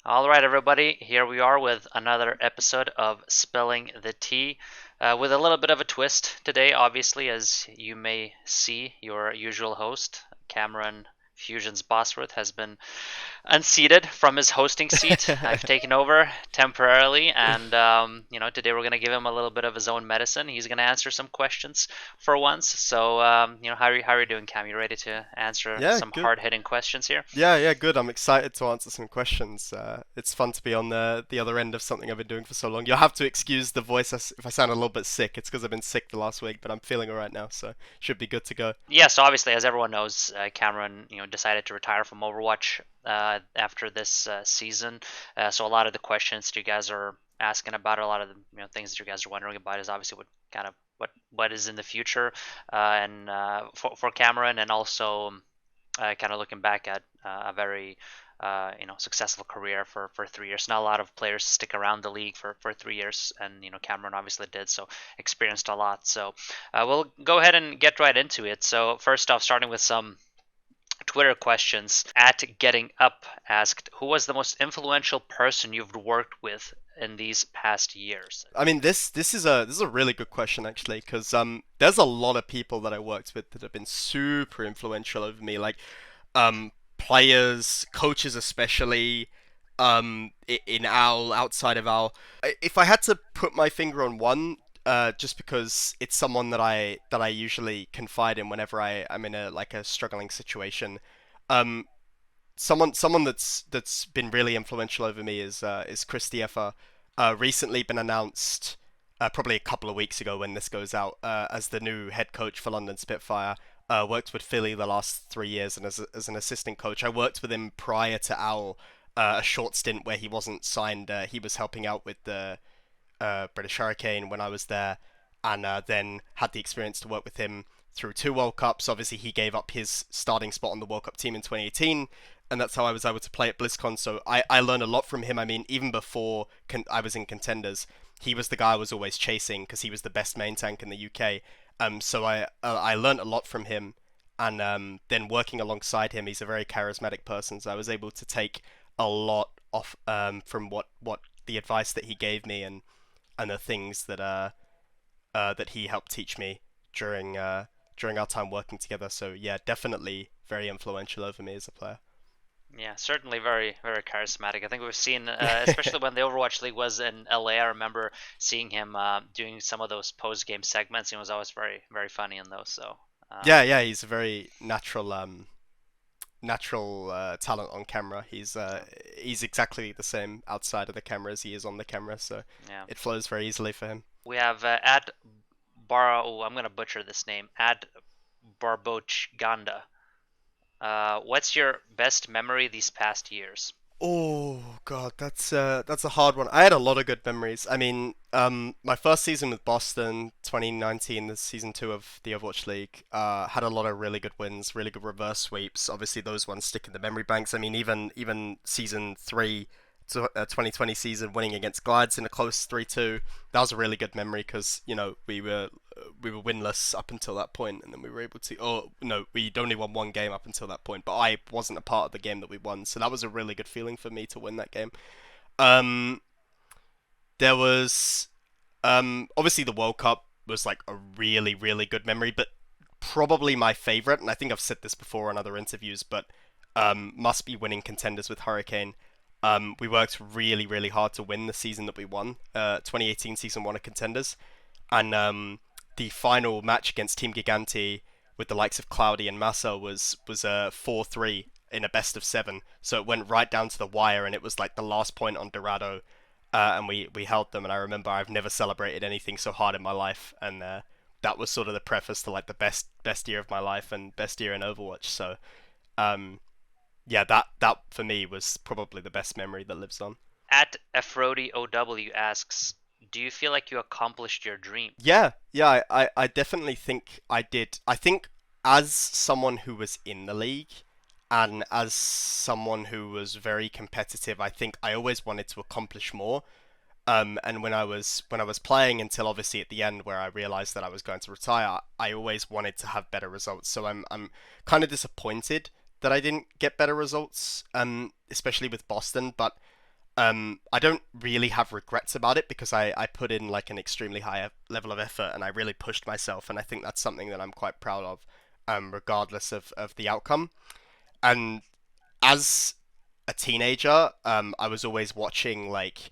All right, everybody, here we are with another episode of Spilling the Tea, with a little bit of a twist today, obviously, as you may see, your usual host, Cameron Fusions Bosworth, has been unseated from his hosting seat. I've taken over temporarily, and today we're going to give him a little bit of his own medicine. He's going to answer some questions for once. So, how are you doing, Cam? You ready to answer Yeah, some good. hard-hitting questions here? Yeah, good. I'm excited to answer some questions. It's fun to be on the other end of something I've been doing for so long. You'll have to excuse the voice if I sound a little bit sick. It's because I've been sick the last week, but I'm feeling alright now, so should be good to go. Yes, obviously, as everyone knows, Cameron, decided to retire from Overwatch after this season. So a lot of the questions that you guys are asking about, a lot of the things that you guys are wondering about, is obviously what is in the future, and for Cameron, and also kind of looking back at a very successful career for 3 years. Not a lot of players stick around the league for 3 years, and Cameron obviously did, so experienced a lot. So we'll go ahead and get right into it. So first off, starting with some Twitter questions. At Getting Up asked, "Who was the most influential person you've worked with in these past years?" I mean, this is a really good question actually, because there's a lot of people that I worked with that have been super influential over me, like players, coaches especially, in Owl, outside of Owl. If I had to put my finger on one, just because it's someone that I usually confide in whenever I'm in a struggling situation, um, someone that's been really influential over me is Chris Diefer. Recently been announced, probably a couple of weeks ago when this goes out, as the new head coach for London Spitfire. Worked with Philly the last 3 years, and as an assistant coach, I worked with him prior to Owl, a short stint where he wasn't signed. He was helping out with the British Hurricane when I was there, and then had the experience to work with him through two World Cups. Obviously, he gave up his starting spot on the World Cup team in 2018, and that's how I was able to play at BlizzCon. So I learned a lot from him. I mean, even before I was in contenders, he was the guy I was always chasing because he was the best main tank in the UK. So I learned a lot from him, and then working alongside him, he's a very charismatic person. So I was able to take a lot off from what the advice that he gave me, and the things that he helped teach me during our time working together. So yeah, definitely very influential over me as a player. Yeah, certainly very, very charismatic. I think we've seen, especially when the Overwatch League was in LA, I remember seeing him doing some of those post-game segments. He was always very, very funny in those. So, Yeah, he's a very natural talent on camera. yeah, He's exactly the same outside of the camera as he is on the camera, so yeah. it flows very easily for him. We have at Bar. Oh, I'm gonna butcher this name. At Barboch Ganda. What's your best memory these past years? Oh God, that's a hard one. I had a lot of good memories. I mean, my first season with Boston, 2019, the season two of the Overwatch League, had a lot of really good wins, really good reverse sweeps. Obviously, those ones stick in the memory banks. I mean, even season three, 2020 season, winning against Glides in a close 3-2, that was a really good memory because we were winless up until that point, and then we were able to. Oh no, we'd only won one game up until that point, but I wasn't a part of the game that we won, so that was a really good feeling for me to win that game. Um, there was obviously the World Cup was like a really really good memory, but probably my favorite, and I think I've said this before on other interviews, but must be winning contenders with Hurricane. We worked really really hard to win the season that we won, 2018 season one of contenders, and the final match against Team Giganti with the likes of Cloudy and Massa was a 4-3 in a best of seven. So it went right down to the wire, and it was like the last point on Dorado, and we held them. And I remember I've never celebrated anything so hard in my life, and that was sort of the preface to like the best year of my life and best year in Overwatch. So um, yeah, that for me was probably the best memory that lives on. At Ephrodiow asks, "Do you feel like you accomplished your dream?" Yeah, I definitely think I did. I think as someone who was in the league and as someone who was very competitive, I think I always wanted to accomplish more. And when I was playing until obviously at the end where I realized that I was going to retire, I always wanted to have better results. So I'm kind of disappointed that I didn't get better results, especially with Boston, but I don't really have regrets about it because I put in like an extremely high level of effort and I really pushed myself, and I think that's something that I'm quite proud of, regardless of the outcome. And as a teenager, I was always watching like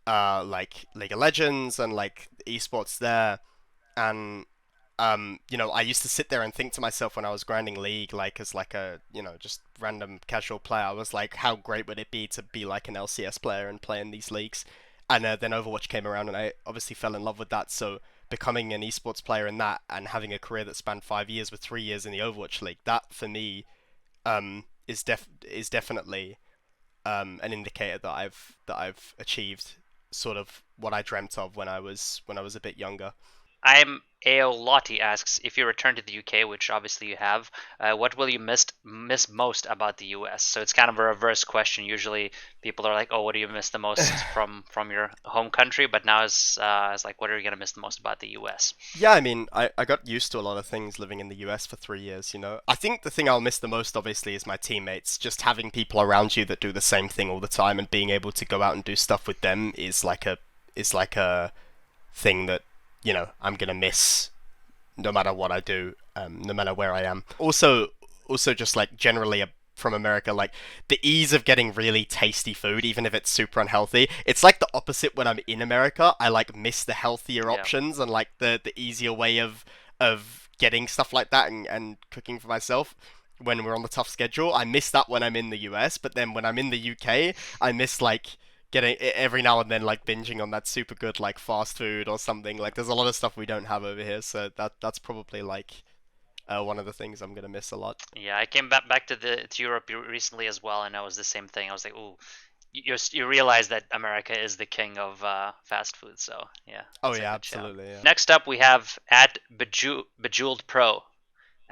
League of Legends and like esports there, and I used to sit there and think to myself when I was grinding League, like as like a just random casual player, I was like, how great would it be to be like an LCS player and play in these leagues? And then Overwatch came around, and I obviously fell in love with that. So becoming an esports player in that and having a career that spanned 5 years with 3 years in the Overwatch League, that for me is definitely an indicator that I've achieved sort of what I dreamt of when I was a bit younger. I'm AO Lottie asks if you return to the UK, which obviously you have, what will you miss most about the US? So it's kind of a reverse question. Usually people are like, "Oh, what do you miss the most from your home country?" But now it's like, "What are you gonna miss the most about the US?" Yeah, I mean, I got used to a lot of things living in the US for 3 years. I think the thing I'll miss the most, obviously, is my teammates. Just having people around you that do the same thing all the time and being able to go out and do stuff with them is like a thing that, I'm gonna miss no matter what I do, no matter where I am. Also, just like generally from America, like the ease of getting really tasty food, even if it's super unhealthy. It's like the opposite when I'm in America. I like miss the healthier Yeah. options and like the easier way of getting stuff like that and cooking for myself. When we're on the tough schedule, I miss that when I'm in the US, but then when I'm in the UK, I miss like getting every now and then like binging on that super good like fast food or something. Like there's a lot of stuff we don't have over here, so that's probably like one of the things I'm gonna miss a lot. Yeah, I came back to Europe recently as well, and it was the same thing. I was like, "Ooh, you realize that America is the king of fast food." So yeah, Oh it's a yeah, good shout. absolutely, yeah. Next up, we have at Bejeweled Pro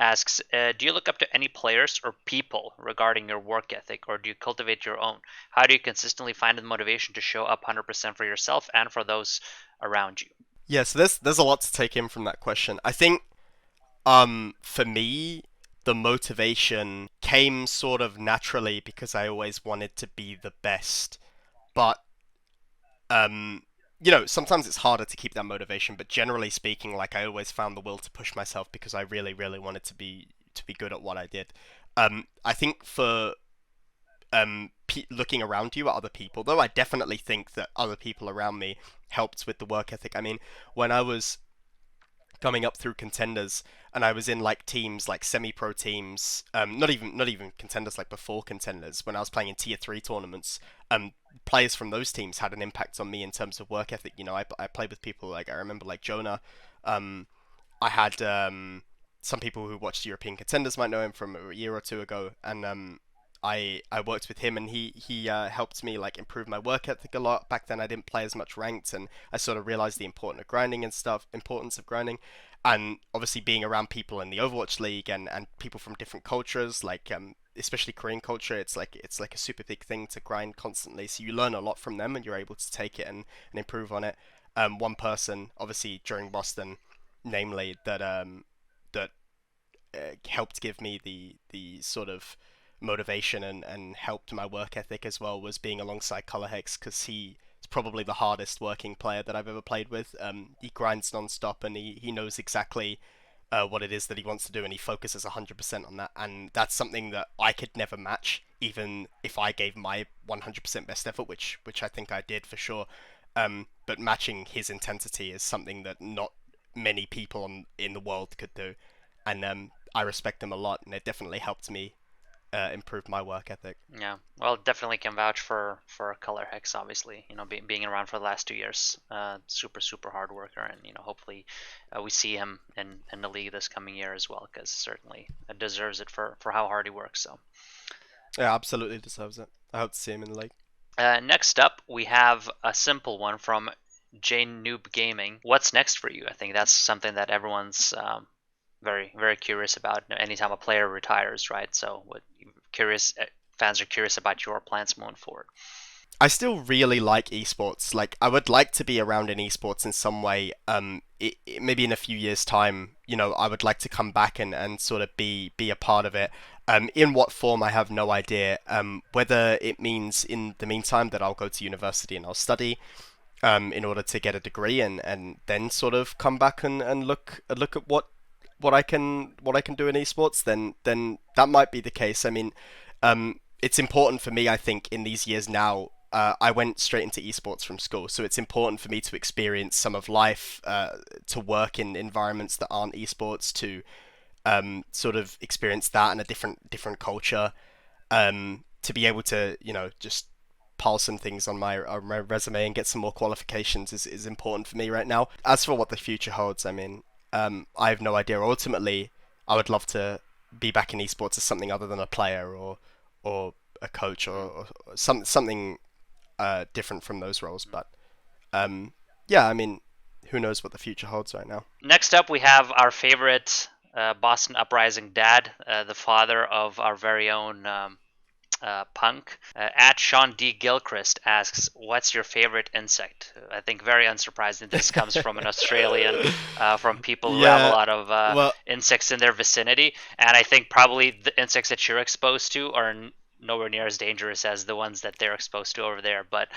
asks, do you look up to any players or people regarding your work ethic, or do you cultivate your own? How do you consistently find the motivation to show up 100% for yourself and for those around you? Yeah, so there's a lot to take in from that question. I think for me the motivation came sort of naturally because I always wanted to be the best. But um sometimes it's harder to keep that motivation, but generally speaking, like I always found the will to push myself because I really, really wanted to be good at what I did. I think for looking around you at other people, though, I definitely think that other people around me helped with the work ethic. I mean, when I was coming up through contenders and I was in like teams like semi-pro teams, not even contenders, like before contenders, when I was playing in tier 3 tournaments, players from those teams had an impact on me in terms of work ethic. I played with people like I remember like Jonah. um I had some people who watched European Contenders might know him from a year or two ago, and I worked with him, and he helped me like improve my work ethic a lot. Back then, I didn't play as much ranked, and I sort of realized the importance of grinding, and obviously being around people in the Overwatch League and people from different cultures, like especially Korean culture, it's like a super big thing to grind constantly. So you learn a lot from them, and you're able to take it and improve on it. One person, obviously during Boston, namely that helped give me the sort of motivation and helped my work ethic as well was being alongside Colorhex, because he is probably the hardest working player that I've ever played with. He grinds non-stop, and he knows exactly what it is that he wants to do, and he focuses 100% on that, and that's something that I could never match, even if I gave my 100% best effort, which I think I did for sure. But matching his intensity is something that not many people in the world could do, and I respect him a lot, and it definitely helped me improve my work ethic. Yeah, well, definitely can vouch for Color Hex. Obviously, being around for the last 2 years, super hard worker, and hopefully, we see him in the league this coming year as well, because certainly deserves it for how hard he works. So, Yeah, absolutely deserves it. I hope to see him in the league. next up, we have a simple one from Jane Noob Gaming. What's next for you? I think that's something that everyone's very curious about. Anytime a player retires, right? So, what curious fans are curious about your plans moving forward. I still really like esports. Like, I would like to be around in esports in some way. Maybe in a few years' time, I would like to come back and sort of be a part of it. In what form, I have no idea. Whether it means in the meantime that I'll go to university and I'll study, in order to get a degree and then sort of come back and look at what I can do in esports, then that might be the case. I mean, it's important for me, I think, in these years now. I went straight into esports from school, so it's important for me to experience some of life, to work in environments that aren't esports, to sort of experience that in a different culture, to be able to just pile some things on my resume and get some more qualifications is important for me right now. As for what the future holds, I mean, I have no idea. Ultimately, I would love to be back in esports as something other than a player or a coach Mm. or something different from those roles. But yeah, I mean, who knows what the future holds right now? Next up, we have our favorite Boston Uprising dad, the father of our very own Punk. At Sean D. Gilchrist asks, "What's your favorite insect?" I think very unsurprising. This comes from an Australian, from people who have a Yeah, lot of well, insects in their vicinity, and I think probably the insects that you're exposed to are nowhere near as dangerous as the ones that they're exposed to over there. But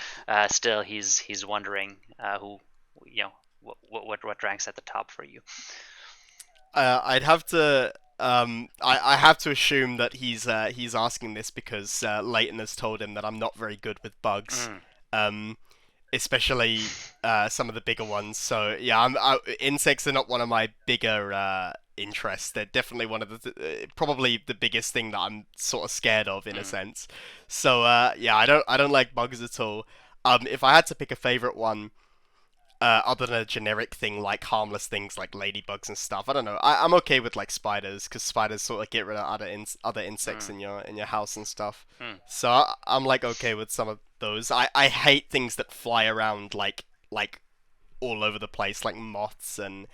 still, he's wondering who you know what ranks at the top for you. I'd have to. I have to assume that he's asking this because Leighton has told him that I'm not very good with bugs, Mm, um, especially some of the bigger ones. So yeah, insects are not one of my bigger interests. They're definitely one of probably the biggest thing that I'm sort of scared of in a mm, sense. So yeah, I don't like bugs at all. If I had to pick a favorite one, other than a generic thing like harmless things like ladybugs and stuff. I don't know. I'm okay with like spiders because spiders sort of get rid of other insects mm, in your house and stuff. mm. So I'm like okay with some of those. I hate things that fly around like all over the place, like moths and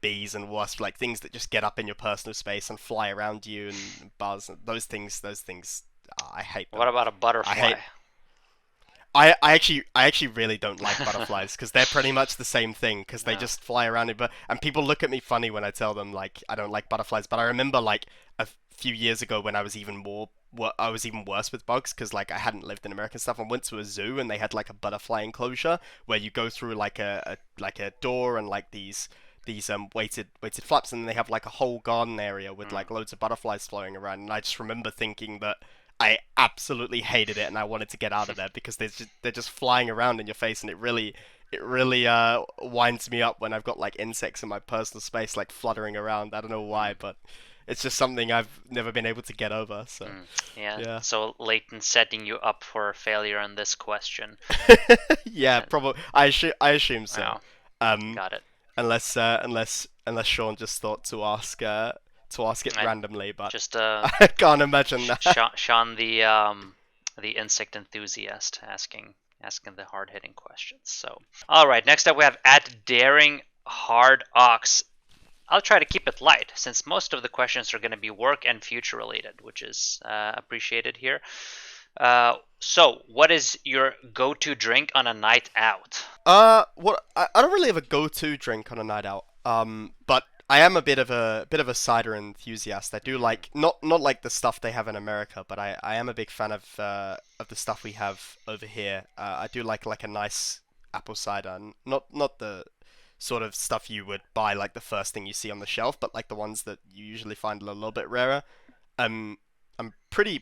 bees and wasps, like things that just get up in your personal space and fly around you and buzz. Those things, I hate What them. about a I butterfly? hate I actually really don't like butterflies because they're pretty much the same thing because they No. just fly around and people look at me funny when I tell them like I don't like butterflies. But I remember like a few years ago when I was I was even worse with bugs because like I hadn't lived in America and stuff. I went to a zoo and they had like a butterfly enclosure where you go through like a door and like these weighted flaps, and then they have like a whole garden area with Mm, like loads of butterflies flowing around. And I just remember thinking that I absolutely hated it, and I wanted to get out of there because they're just flying around in your face, and it really winds me up when I've got like insects in my personal space like fluttering around. I don't know why, mm, but it's just something I've never been able to get over. So mm. Yeah. yeah, So Leighton setting you up for failure on this question. yeah, Uh, probably. I assume so. oh, Um, got it. unless Sean just thought to ask it I randomly, but just I can't imagine that. Sean the insect enthusiast asking the hard hitting questions. So all right, next up we have at daring hard ox. I'll try to keep it light since most of the questions are going to be work and future related, which is appreciated here. So, what is your go to drink on a night out? What I don't really have a go-to drink on a night out. But I am a bit of a cider enthusiast. I do Mm, like not like the stuff they have in America, but I am a big fan of the stuff we have over here. I do like a nice apple cider, not the sort of stuff you would buy like the first thing you see on the shelf, but like the ones that you usually find a little bit rarer. Um, I'm pretty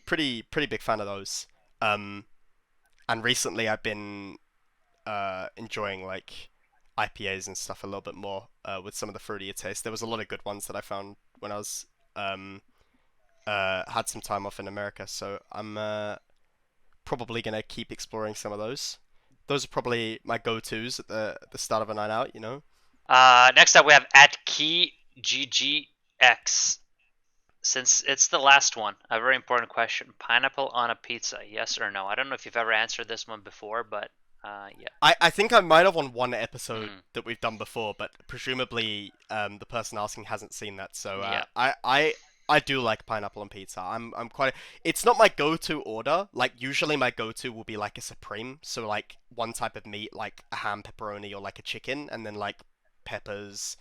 big fan of those. Um, and recently I've been enjoying like IPAs and stuff a little bit more with some of the fruitier taste. There was a lot of good ones that I found when I was um, had some time off in America, so I'm probably gonna keep exploring some of those. Those are probably my go-tos at the start of a night out, you know. Next up, we have at Key GGX. Since it's the last one, a very important question: pineapple on a pizza, yes or no? I don't know if you've ever answered this one before, but yeah. I think I might have on one episode Mm, that we've done before, but presumably the person asking hasn't seen that. So yeah. I I do like pineapple on pizza. I'm quite. It's not my go-to order. Like usually my go-to will be like a supreme, so like one type of meat, like a ham, pepperoni, or like a chicken, and then like peppers,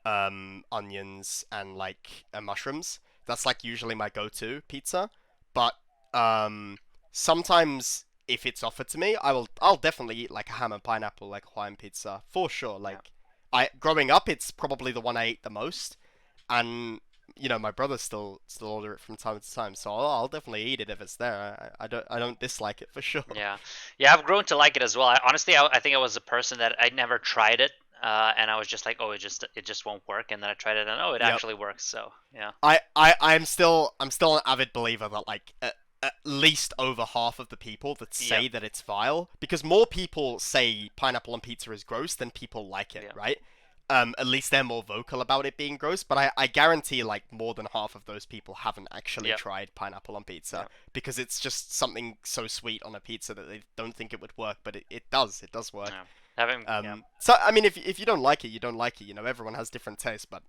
onions, and like mushrooms. That's like usually my go-to pizza. But um, sometimes if it's offered to me, I'll definitely eat like a ham and pineapple, like Hawaiian pizza for sure. Yeah. Like I growing up, it's probably the one I ate the most, and my brother still order it from time to time, so I'll definitely eat it if it's there. I don't dislike it for sure. Yeah, yeah, I've grown to like it as well. Honestly, I think I was a person that I never tried it, and I was just like, oh, it just won't work. And then I tried it, and oh, it Yep. actually works. So yeah, I'm still an avid believer that like at least over half of the people that yep, say that it's vile, because more people say pineapple on pizza is gross than people like it, yeah, right? At least they're more vocal about it being gross, but I guarantee like more than half of those people haven't actually yep, tried pineapple on pizza yep, because it's just something so sweet on a pizza that they don't think it would work, but it does work. yeah. Having yeah, So I mean, if you don't like it, you don't like it. Everyone has different tastes, but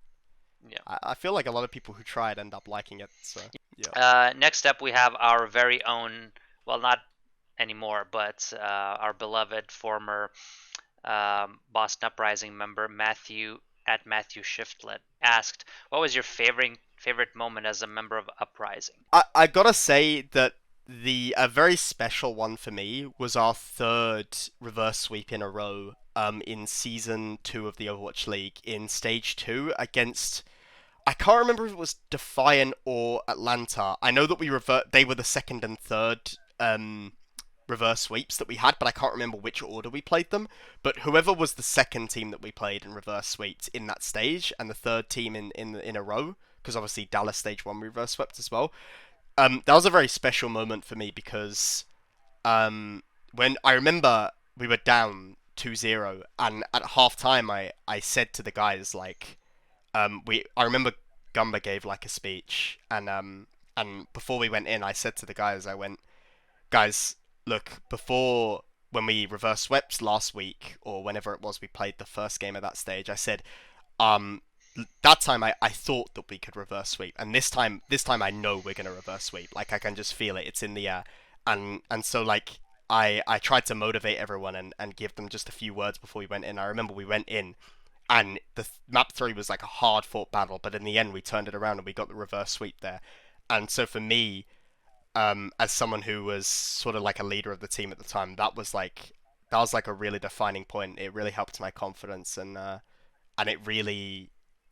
yeah. I feel like a lot of people who try it end up liking it. So yeah. Next up, we have our very own. Well, not anymore, but our beloved former Boston Uprising member Matthew at Matthew Shiftlet asked, "What was your favorite moment as a member of Uprising?" I gotta say that the a very special one for me was our third reverse sweep in a row in season 2 of the Overwatch League in stage 2 against, I can't remember if it was Defiant or Atlanta. I know that they were the second and third reverse sweeps that we had, but I can't remember which order we played them. But whoever was the second team that we played in reverse sweeps in that stage, and the third team in a row, because obviously Dallas stage 1 reverse swept as well. That was a very special moment for me because when I remember we were down 2-0, and at half time I said to the guys like, I remember Gumba gave like a speech, and before we went in I said to the guys, I went, guys, look, before, when we reverse swept last week or whenever it was we played the first game of that stage, I said, um, that time I thought that we could reverse sweep, and this time I know we're gonna reverse sweep. Like I can just feel it; it's in the air, and so like I tried to motivate everyone and give them just a few words before we went in. I remember we went in, and the map 3 was like a hard fought battle, but in the end we turned it around and we got the reverse sweep there. And so for me, as someone who was sort of like a leader of the team at the time, that was like a really defining point. It really helped my confidence, and it really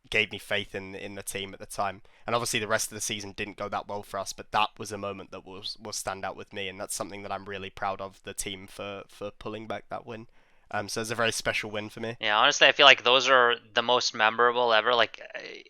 gave me faith in the team at the time. And obviously the rest of the season didn't go that well for us, but that was a moment that will stand out with me, and that's something that I'm really proud of the team for pulling back that win. So it's a very special win for me. Yeah, honestly, I feel like those are the most memorable ever. Like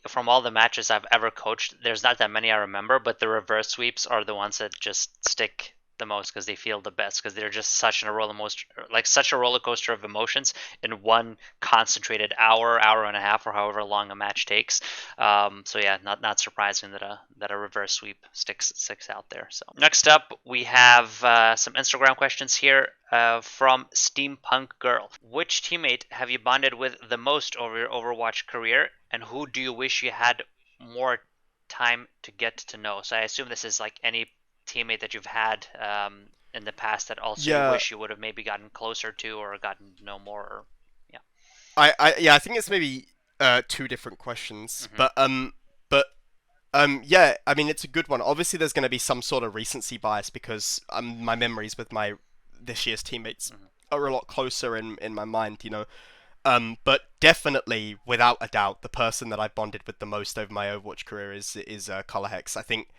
from all the matches I've ever coached, there's not that many I remember, but the reverse sweeps are the ones that just stick the most because they feel the best because they're just such a roller coaster of emotions in one concentrated hour, hour and a half, or however long a match takes. So yeah, not surprising that a reverse sweep sticks out there. So next up, we have some Instagram questions here from Steampunk Girl. Which teammate have you bonded with the most over your Overwatch career, and who do you wish you had more time to get to know? So I assume this is like any teammate that you've had in the past that also you Yeah, wish you would have maybe gotten closer to or gotten to know more. Or, yeah. yeah, I think it's maybe two different questions, Mm-hmm. but yeah, I mean it's a good one. Obviously, there's going to be some sort of recency bias because my memories with my this year's teammates Mm-hmm. are a lot closer in my mind. But definitely, without a doubt, the person that I bonded with the most over my Overwatch career is Color Hex. I think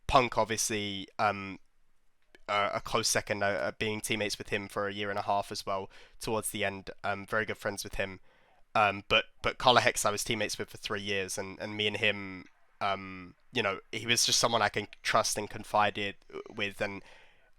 Punk obviously a close second, being teammates with him for a year and a half as well towards the end. Very good friends with him. But Color Hex I was teammates with for 3 years, and me and him, he was just someone I can trust and confide with, and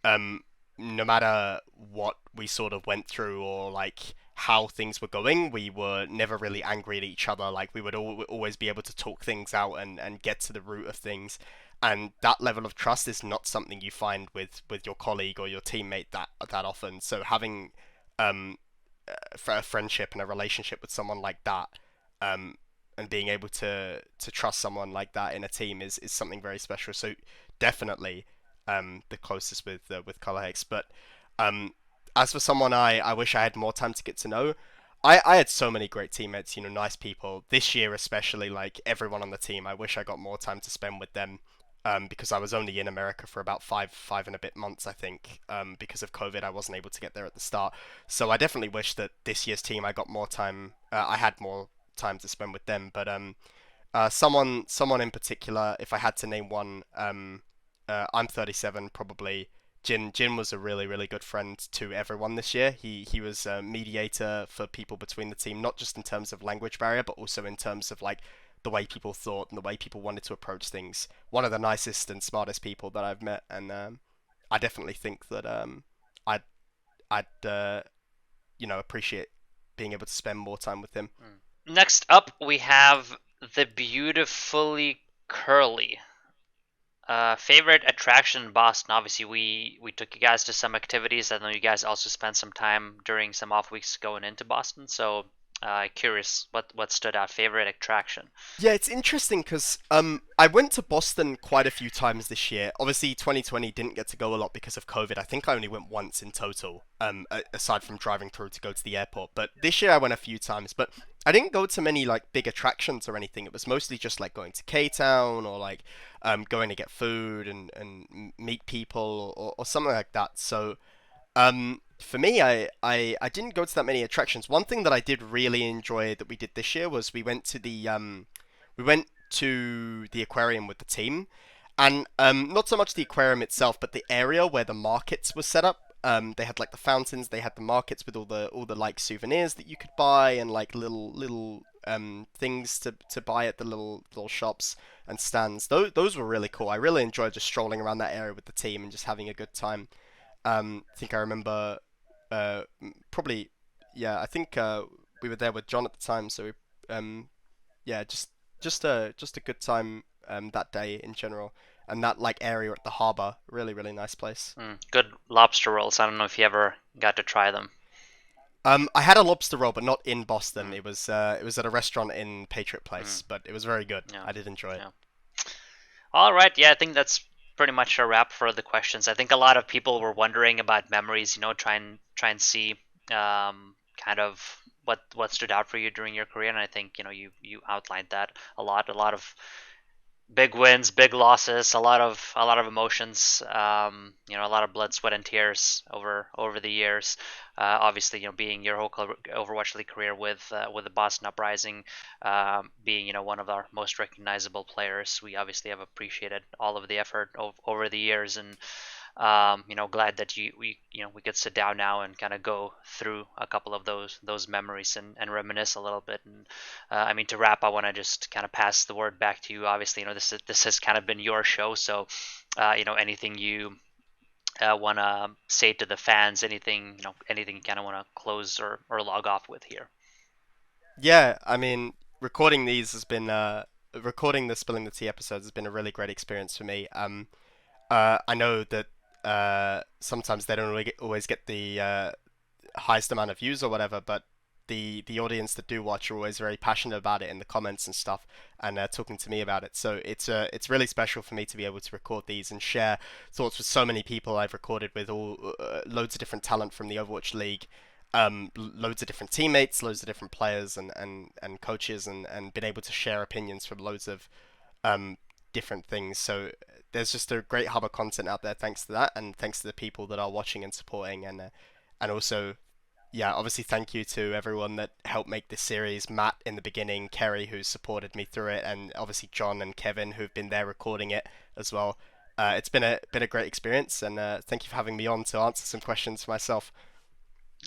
um, no matter what we sort of went through or like how things were going, we were never really angry at each other. Like we would always be able to talk things out and get to the root of things. And that level of trust is not something you find with your colleague or your teammate that often. So having um, a friendship and a relationship with someone like that, um, and being able to trust someone like that in a team is something very special. So definitely the closest with Color Hex. But um, as for someone I wish I had more time to get to know, I had so many great teammates, nice people. This year especially, like everyone on the team, I wish I got more time to spend with them. Because I was only in America for about five and a bit months, I think. Because of COVID, I wasn't able to get there at the start. So I definitely wish that this year's team I got more time. I had more time to spend with them. But someone in particular, if I had to name one, I'm 37, probably. Jin was a really good friend to everyone this year. He was a mediator for people between the team, not just in terms of language barrier, but also in terms of like the way people thought and the way people wanted to approach things. One of the nicest and smartest people that I've met, and I definitely think that I'd I'd appreciate being able to spend more time with him. Next up, we have the beautifully curly. Favorite attraction in Boston? Obviously, we took you guys to some activities. I know you guys also spent some time during some off weeks going into Boston. So, curious what stood out. Favorite attraction? Yeah, it's interesting because I went to Boston quite a few times this year. Obviously, 2020 didn't get to go a lot because of COVID. I think I only went once in total, aside from driving through to go to the airport. But this year I went a few times, but I didn't go to many like big attractions or anything. It was mostly just like going to K Town or like going to get food and meet people or something like that. So for me, I didn't go to that many attractions. One thing that I did really enjoy that we did this year was we went to the aquarium with the team, and not so much the aquarium itself, but the area where the markets were set up. They had like the fountains, they had the markets with all the like souvenirs that you could buy and like little things to buy at the little shops and stands. Those were really cool. I really enjoyed just strolling around that area with the team and just having a good time. I think I remember probably yeah. I think we were there with John at the time, so yeah, just a good time that day in general, and that like area at the harbor, really nice place. Good lobster rolls. I don't know if you ever got to try them. I had a lobster roll, but not in Boston. Mm, It was at a restaurant in Patriot mm, Place, but it was very good. yeah, I did enjoy it. yeah. All right. Yeah, I think that's pretty much a wrap for the questions. I think a lot of people were wondering about memories. Try and see kind of what stood out for you during your career, and I think you outlined that a lot. A lot of big wins, big losses, a lot of emotions. A lot of blood, sweat, and tears over the years. Obviously, being your whole Overwatch League career with the Boston Uprising, being one of our most recognizable players. We obviously have appreciated all of the effort over the years, and glad that we could sit down now and kind of go through a couple of those memories and reminisce a little bit. And I mean, to wrap, I want to just kind of pass the word back to you. Obviously, this has kind of been your show, so anything you want to say to the fans, anything you kind of want to close or log off with here. Yeah, I mean, recording the Spilling the Tea episodes has been a really great experience for me. I know that sometimes they don't really always get the highest amount of views or whatever, but the audience that do watch are always very passionate about it in the comments and stuff, and talking to me about it. So it's really special for me to be able to record these and share thoughts with so many people I've recorded with, all loads of different talent from the Overwatch League. Loads of different teammates, loads of different players and coaches, and been able to share opinions from loads of um, different things. So there's just a great hub of content out there thanks to that, and thanks to the people that are watching and supporting, and also yeah, obviously thank you to everyone that helped make this series. Matt in the beginning, Kerry who supported me through it, and obviously John and Kevin who've been there recording it as well. It's been a great experience, and thank you for having me on to answer some questions for myself.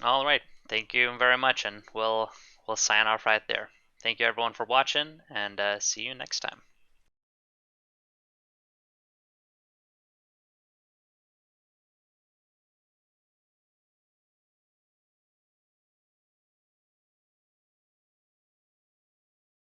All right, thank you very much, and we'll sign off right there. Thank you everyone for watching, and see you next time.